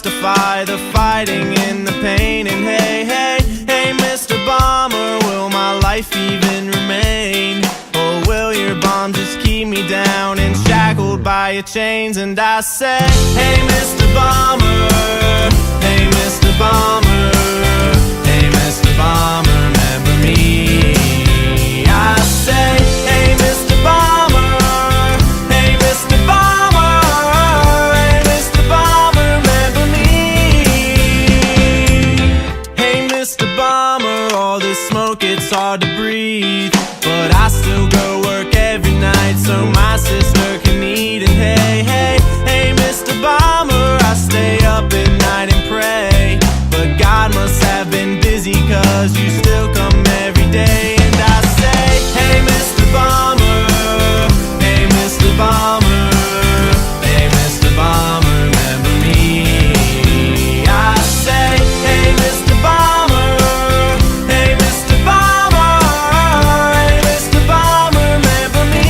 justify the fighting and the pain. And hey, hey, hey, Mr. Bomber, will my life even remain? Or will your bomb just keep me down and shackled by your chains? And I say, hey, Mr. Bomber, hey, Mr. Bomber, hey, Mr. Bomber, remember me. I say, hey, Mr. Bomber, hey, Mr. Bomber, hey, Mr. Bomber, remember me. Hey, Mr. Bomber, all this smoke, it's hard to breathe, but I still go work every night so my sister can eat. And hey, hey, hey, Mr. Bomber, I stay up at night and pray, but God must have been busy, cause you still come every day. And I say, hey, Mr. Bomber, hey, Mr. Bomber, hey, Mr. Bomber, remember me. I say, hey, Mr. Bomber, hey, Mr. Bomber, hey, Mr. Bomber, remember me.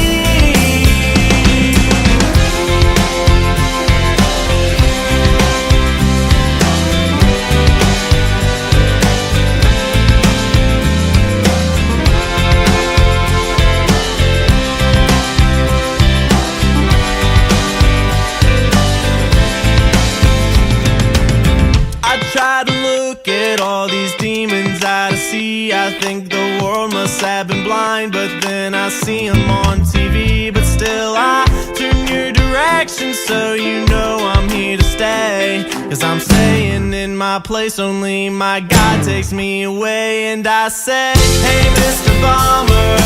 I try to look at all these demons out of sea. I think the world must have been blind, but then I see them on TV. But still I turn your direction, so you know I'm here to stay. Cause I'm staying in my place, only my God takes me away. And I say, hey, Mr. Bomber,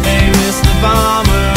hey, Mr. Bomber,